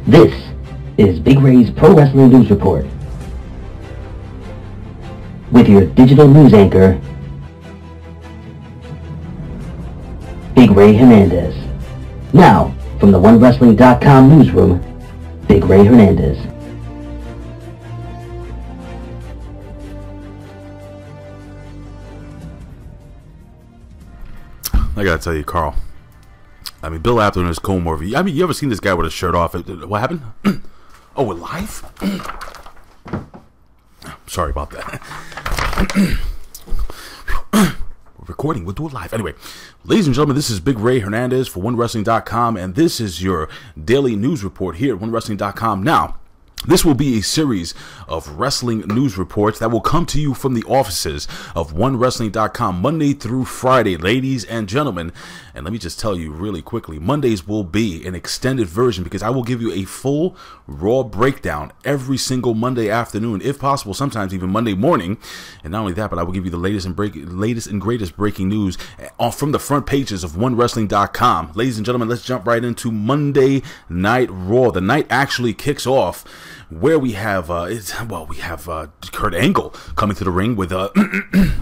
This is Big Ray's Pro Wrestling News Report with your digital news anchor, Big Ray Hernandez. Now, from the OneWrestling.com newsroom, Big Ray Hernandez. I gotta tell you, Carl. I mean, Bill Apter and his comb over. I mean, you ever seen this guy with a shirt off? What happened? Oh, we're live? Sorry about that. We're recording. We'll do it live. Anyway, ladies and gentlemen, this is Big Ray Hernandez for OneWrestling.com, and this is your daily news report here at OneWrestling.com. Now, this will be a series of wrestling news reports that will come to you from the offices of OneWrestling.com Monday through Friday, ladies and gentlemen. And let me just tell you really quickly, Mondays will be an extended version because I will give you a full Raw breakdown every single Monday afternoon, if possible, sometimes even Monday morning. And not only that, but I will give you the latest and greatest breaking news from the front pages of OneWrestling.com. Ladies and gentlemen, let's jump right into Monday Night Raw. The night actually kicks off where we have Kurt Angle coming to the ring with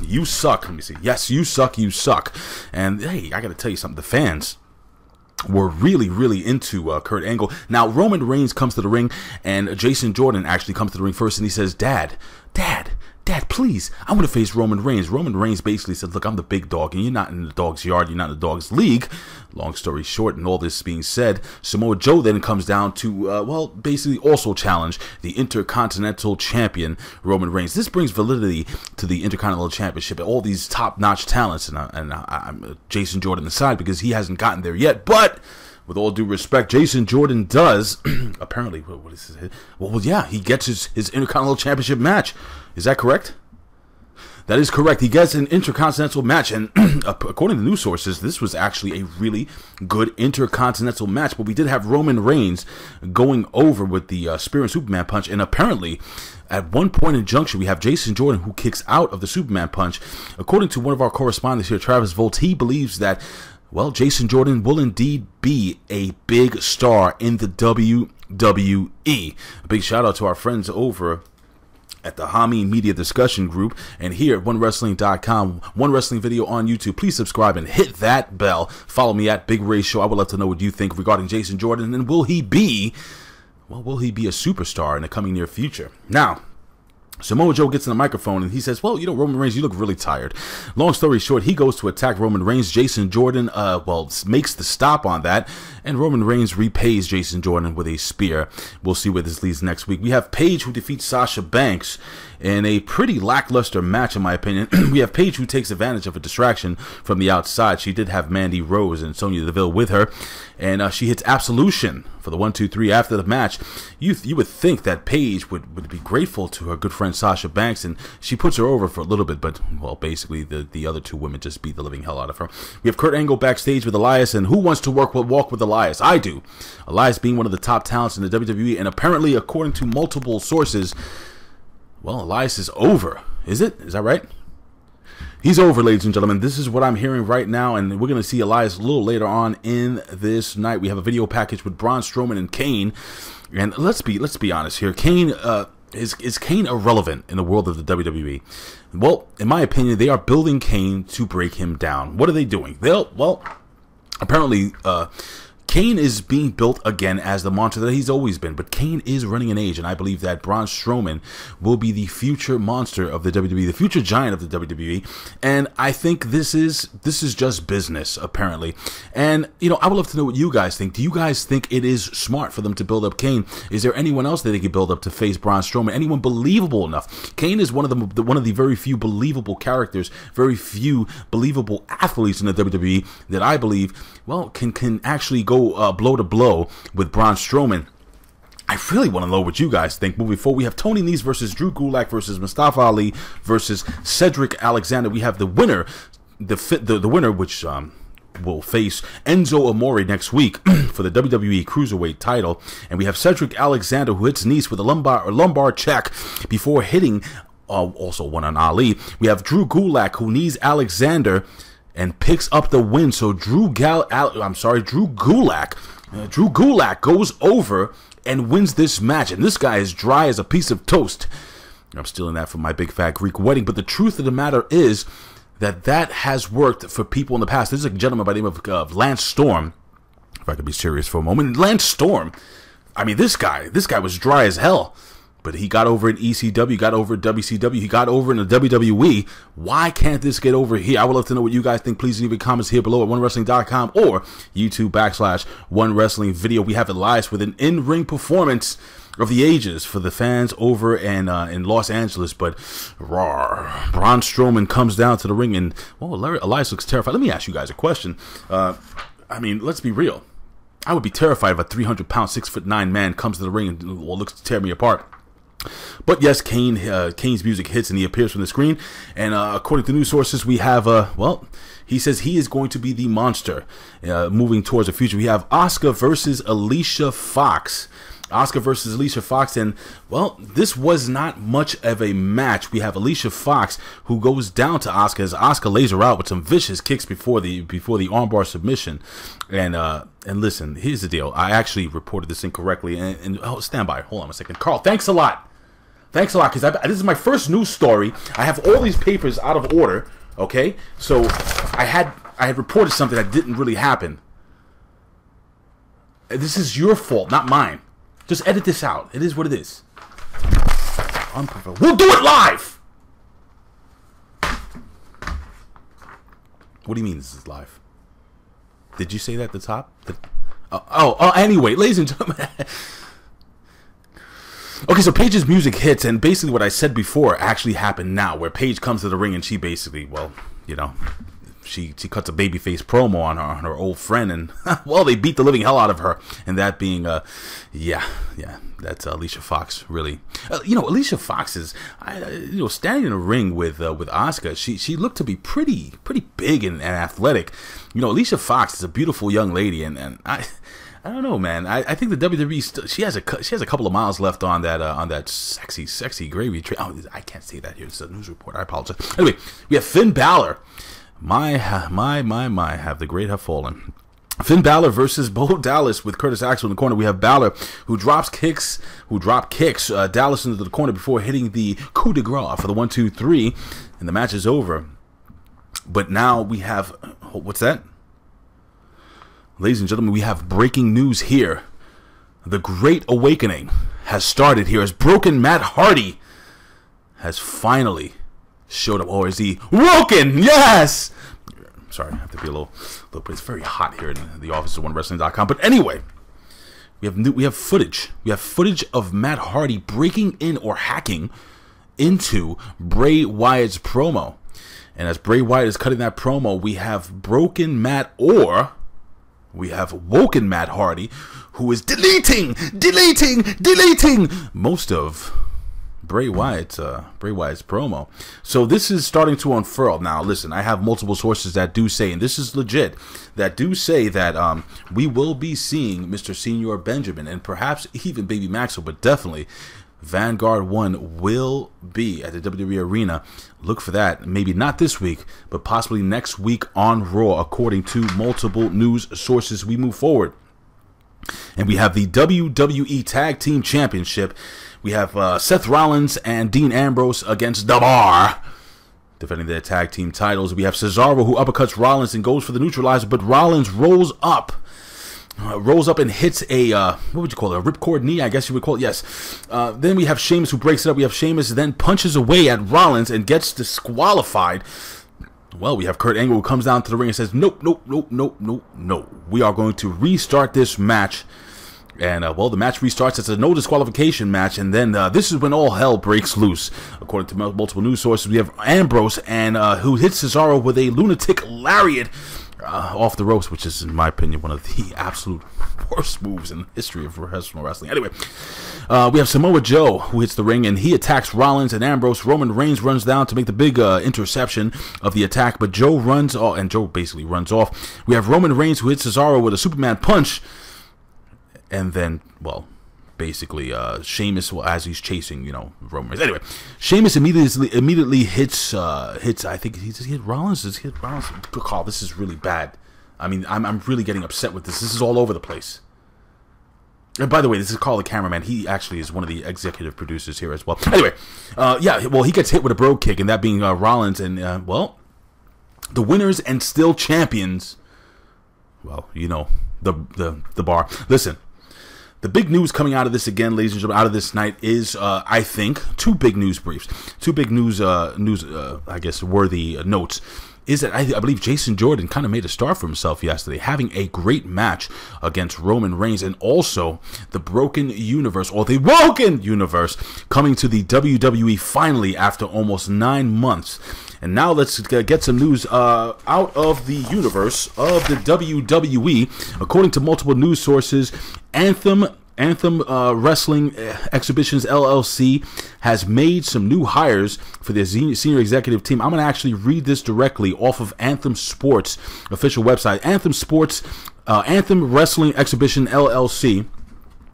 you suck. Let me see. Yes, you suck. And hey, I gotta tell you something. The fans were really into Kurt Angle. Now Roman Reigns comes to the ring, and Jason Jordan actually comes to the ring first, and he says, Dad, please, I want to face Roman Reigns. Roman Reigns basically said, look, I'm the big dog, and you're not in the dog's yard, you're not in the dog's league. Long story short, and all this being said, Samoa Joe then comes down to, basically also challenge the Intercontinental Champion, Roman Reigns. This brings validity to the Intercontinental Championship and all these top-notch talents, and I'm Jason Jordan aside because he hasn't gotten there yet, but with all due respect, Jason Jordan does, apparently, what is this? Well, yeah, he gets his Intercontinental Championship match. Is that correct? That is correct. He gets an Intercontinental match, and according to news sources, this was actually a really good Intercontinental match, but we did have Roman Reigns going over with the Spear and Superman Punch, and apparently, at one point in junction, we have Jason Jordan who kicks out of the Superman Punch. According to one of our correspondents here, Travis Volt, he believes that, well, Jason Jordan will indeed be a big star in the WWE. A big shout out to our friends over at the Hami Media Discussion Group and here at OneWrestling.com, One Wrestling Video on YouTube. Please subscribe and hit that bell. Follow me at Big Ray Show. I would love to know what you think regarding Jason Jordan, and will he be a superstar in the coming near future? Now, Samoa Joe gets in the microphone and he says, well, Roman Reigns, you look really tired. Long story short, he goes to attack Roman Reigns. Jason Jordan, makes the stop on that, and Roman Reigns repays Jason Jordan with a spear. We'll see where this leads next week. We have Paige who defeats Sasha Banks in a pretty lackluster match, in my opinion. We have Paige who takes advantage of a distraction from the outside. She did have Mandy Rose and Sonya Deville with her, and she hits Absolution for the 1-2-3 after the match. You would think that Paige would be grateful to her good friend Sasha Banks, and she puts her over for a little bit, but, well, basically the other two women just beat the living hell out of her. We have Kurt Angle backstage with Elias, and who wants to walk with Elias? I do. Elias being one of the top talents in the WWE, and apparently, according to multiple sources, well, Elias is over. Is it? Is that right? He's over, ladies and gentlemen. This is what I'm hearing right now, and we're going to see Elias a little later on in this night. We have a video package with Braun Strowman and Kane, and let's be honest here. Kane, is Kane irrelevant in the world of the WWE? Well, in my opinion, they are building Kane to break him down. What are they doing? Apparently, Kane is being built again as the monster that he's always been, but Kane is running an age, and I believe that Braun Strowman will be the future monster of the WWE, the future giant of the WWE, and I think this is just business, apparently. And, I would love to know what you guys think. Do you guys think it is smart for them to build up Kane? Is there anyone else that they could build up to face Braun Strowman? Anyone believable enough? Kane is one of the very few believable characters, very few believable athletes in the WWE that I believe, well, can actually go blow to blow with Braun Strowman. I really want to know what you guys think. Moving forward, we have Tony Nese versus Drew Gulak versus Mustafa Ali versus Cedric Alexander. We have the winner, the winner, which will face Enzo Amore next week for the WWE Cruiserweight title, and we have Cedric Alexander who hits Nese with a lumbar check before hitting also one on Ali. We have Drew Gulak who knees Alexander and picks up the win. So Drew Gulak Drew Gulak goes over and wins this match. And this guy is dry as a piece of toast. I'm stealing that from My Big Fat Greek Wedding. But the truth of the matter is that has worked for people in the past. This is a gentleman by the name of Lance Storm. If I could be serious for a moment. Lance Storm, I mean, this guy was dry as hell. But he got over in ECW, got over in WCW, he got over in the WWE. Why can't this get over here? I would love to know what you guys think. Please leave your comments here below at OneWrestling.com or YouTube/OneWrestling video. We have Elias with an in-ring performance of the ages for the fans over in Los Angeles. But Braun Strowman comes down to the ring and, well, Elias looks terrified. Let me ask you guys a question. I mean, let's be real. I would be terrified if a 300-pound, 6'9" man comes to the ring and looks to tear me apart. But yes, Kane's music hits and he appears from the screen. And according to news sources, we have, well, he says he is going to be the monster moving towards the future. We have Asuka versus Alicia Fox. Asuka versus Alicia Fox, and, well, this was not much of a match. We have Alicia Fox, who goes down to Asuka as Asuka lays her out with some vicious kicks before the armbar submission. And listen, here's the deal. I actually reported this incorrectly, and oh, stand by. Hold on a second. Carl, thanks a lot. Thanks a lot, because this is my first news story. I have all these papers out of order, okay? So I had reported something that didn't really happen. This is your fault, not mine. Just edit this out. It is what it is. We'll do it live! What do you mean this is live? Did you say that at the top? Anyway, ladies and gentlemen. Okay, so Paige's music hits, and basically what I said before actually happened now, where Paige comes to the ring and she basically, well, you know, she cuts a babyface promo on her old friend, and, well, they beat the living hell out of her, and that being, yeah, that's Alicia Fox, really. You know, Alicia Fox is, standing in a ring with Asuka, she looked to be pretty big and athletic. You know, Alicia Fox is a beautiful young lady, and I don't know, man. I think the WWE she has a couple of miles left on that sexy gravy train. Oh, I can't say that here. It's a news report. I apologize. Anyway, we have Finn Balor. My, have the great have fallen. Finn Balor versus Bo Dallas with Curtis Axel in the corner. We have Balor who drop kicks Dallas into the corner before hitting the coup de grace for the 1-2-3, and the match is over. But now we have, what's that? Ladies and gentlemen, we have breaking news here. The Great Awakening has started here as Broken Matt Hardy has finally showed up. Or is he WOKEN? Yes! Sorry, I have to be a little, but it's very hot here in the office of OneWrestling.com. But anyway, we have footage. We have footage of Matt Hardy breaking in or hacking into Bray Wyatt's promo. And as Bray Wyatt is cutting that promo, we have Broken Matt, or we have WOKEN Matt Hardy, who is deleting most of Bray Wyatt's promo. So this is starting to unfurl. Now, listen, I have multiple sources that do say, and this is legit, that do say that we will be seeing Mr. Senior Benjamin and perhaps even Baby Maxwell, but definitely Vanguard 1 will be at the WWE Arena. Look for that. Maybe not this week, but possibly next week on Raw, according to multiple news sources. We move forward, and we have the WWE Tag Team Championship. We have Seth Rollins and Dean Ambrose against The Bar, defending their tag team titles. We have Cesaro, who uppercuts Rollins and goes for the neutralizer, but Rollins rolls up and hits a, what would you call it, a ripcord knee, I guess you would call it, yes. Then we have Sheamus, who breaks it up. We have Sheamus then punches away at Rollins and gets disqualified. Well, we have Kurt Angle, who comes down to the ring and says, nope. We are going to restart this match. And, well, the match restarts. It's a no disqualification match. And then this is when all hell breaks loose. According to multiple news sources, we have Ambrose, and who hits Cesaro with a lunatic lariat off the ropes, which is, in my opinion, one of the absolute worst moves in the history of professional wrestling. Anyway, we have Samoa Joe, who hits the ring, and he attacks Rollins and Ambrose. Roman Reigns runs down to make the big interception of the attack, but Joe runs off, and Joe basically runs off. We have Roman Reigns, who hits Cesaro with a Superman punch, and then, well, basically, Sheamus, well, as he's chasing, Roman Reigns. Anyway, Sheamus immediately hits, I think he hit Rollins. Carl, this is really bad. I mean, I'm really getting upset with this. This is all over the place. And by the way, this is called the cameraman. He actually is one of the executive producers here as well. Anyway, yeah, well, he gets hit with a bro kick, and that being Rollins, and well, the winners and still champions. Well, you know, the bar. Listen, the big news coming out of this again, ladies and gentlemen, out of this night is, I think, two big news briefs, two big news, I guess, worthy notes. Is that I believe Jason Jordan kind of made a star for himself yesterday, having a great match against Roman Reigns, and also the Broken Universe, or the WOKEN Universe, coming to the WWE finally after almost 9 months. And now let's get some news out of the universe of the WWE. According to multiple news sources, Anthem Wrestling Exhibitions LLC has made some new hires for their senior executive team. I'm going to actually read this directly off of Anthem Sports official website. Anthem Wrestling Exhibition LLC,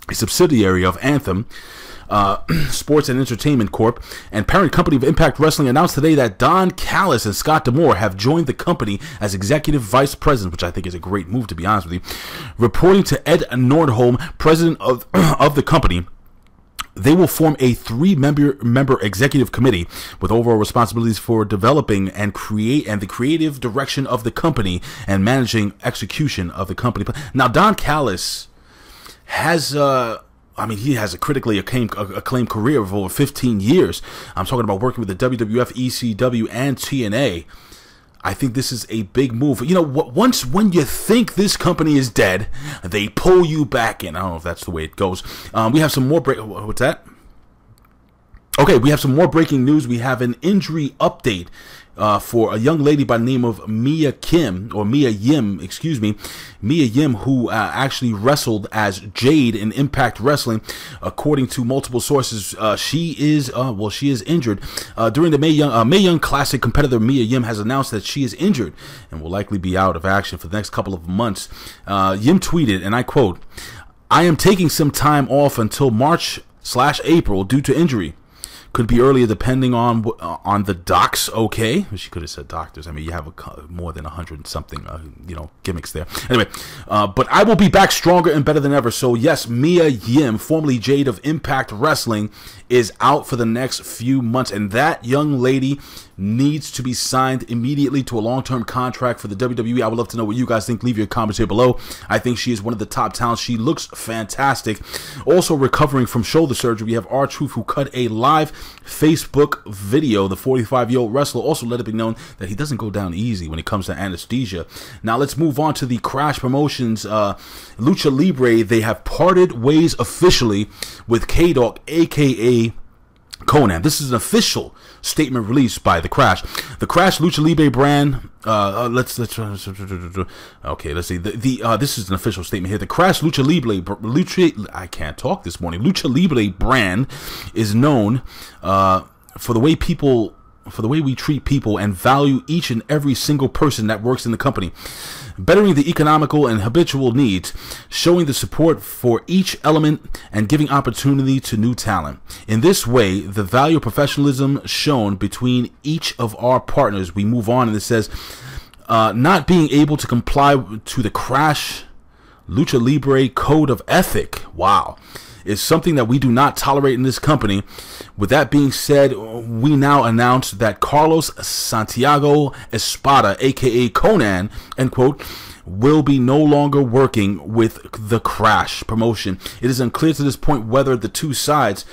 a subsidiary of Anthem Sports and Entertainment Corp. and parent company of Impact Wrestling, announced today that Don Callis and Scott D'Amore have joined the company as executive vice president, which I think is a great move, to be honest with you. Reporting to Ed Nordholm, president of the company, they will form a 3-member executive committee with overall responsibilities for developing and the creative direction of the company and managing execution of the company. Now, Don Callis has he has a critically acclaimed career of over 15 years. I'm talking about working with the WWF, ECW, and TNA. I think this is a big move. You know, when you think this company is dead, they pull you back in. I don't know if that's the way it goes. We have some more what's that? Okay, we have some more breaking news. We have an injury update for a young lady by the name of Mia Yim, who actually wrestled as Jade in Impact Wrestling. According to multiple sources, she is injured. During the Mae Young Classic, competitor Mia Yim has announced that she is injured and will likely be out of action for the next couple of months. Yim tweeted, and I quote, "I am taking some time off until March/April due to injury. Could be earlier depending on the docs, okay?" She could have said doctors. I mean, you have more than 100 something, gimmicks there. Anyway, but I will be back stronger and better than ever. So yes, Mia Yim, formerly Jade of Impact Wrestling, is out for the next few months. And that young lady needs to be signed immediately to a long-term contract for the WWE. I would love to know what you guys think. Leave your comments here below. I think she is one of the top talents. She looks fantastic. Also recovering from shoulder surgery, we have R-Truth, who cut a live Facebook video. The 45-year-old wrestler also let it be known that he doesn't go down easy when it comes to anesthesia. Now let's move on to the Crash Promotions. Lucha Libre, they have parted ways officially with K-Dog, aka Conan. This is an official statement released by the Crash. The Crash Lucha Libre brand. Let's see. This is an official statement here. The Crash Lucha Libre Lucha Libre brand is known for the way we treat people and value each and every single person that works in the company, bettering the economical and habitual needs, showing the support for each element, and giving opportunity to new talent. In this way, the value of professionalism shown between each of our partners. We move on, and it says, not being able to comply to the Crash Lucha Libre code of ethic. Wow. Is something that we do not tolerate in this company. With that being said, we now announce that Carlos Santiago Espada, aka Conan, end quote, will be no longer working with the Crash promotion. It is unclear to this point whether the two sides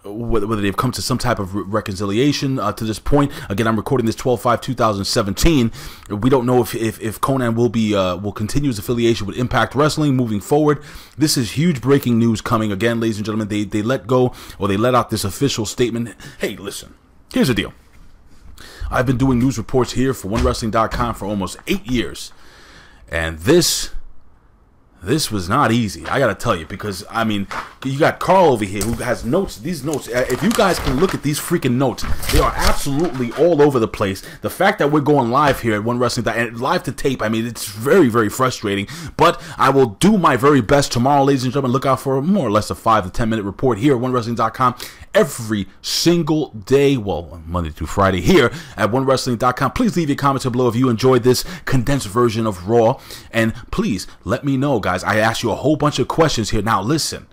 whether they've come to some type of reconciliation to this point. Again, I'm recording this 12/5/2017. We don't know if Conan will continue his affiliation with Impact Wrestling moving forward. This is huge breaking news coming. Again, ladies and gentlemen, they let out this official statement. Hey, listen, here's the deal. I've been doing news reports here for OneWrestling.com for almost 8 years, and this was not easy, I gotta tell you, because I mean, You got Carl over here who has notes. These notes, if you guys can look at these freaking notes, they are absolutely all over the place. The fact that we're going live here at One Wrestling and live to tape, I mean, it's very, very frustrating. But I will do my very best tomorrow, ladies and gentlemen. Look out for more or less a 5 to 10 minute report here at OneWrestling.com every single day. Well, Monday through Friday here at OneWrestling.com. Please leave your comments below if you enjoyed this condensed version of Raw. And please let me know, guys. I asked you a whole bunch of questions here. Now, listen.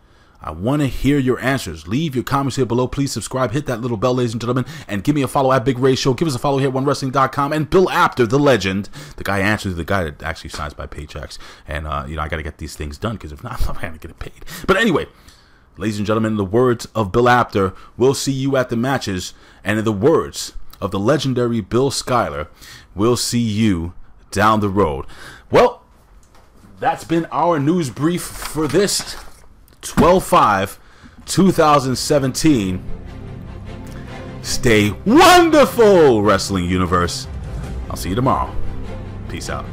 I want to hear your answers. Leave your comments here below. Please subscribe. Hit that little bell, ladies and gentlemen. And give me a follow at Big Ray Show. Give us a follow here at OneWrestling.com. And Bill Apter, the legend, the guy answers, the guy that actually signs my paychecks. And, you know, I got to get these things done because if not, I'm not going to get it paid. But anyway, ladies and gentlemen, in the words of Bill Apter, we'll see you at the matches. And in the words of the legendary Bill Schuyler, we'll see you down the road. Well, that's been our news brief for this 12/5/2017. Stay wonderful, Wrestling Universe. I'll see you tomorrow. Peace out.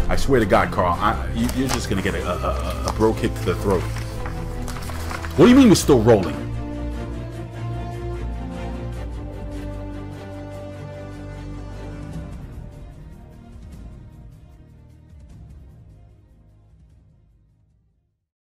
I swear to God, Carl, you're just going to get a bro kick to the throat. What do you mean we're still rolling?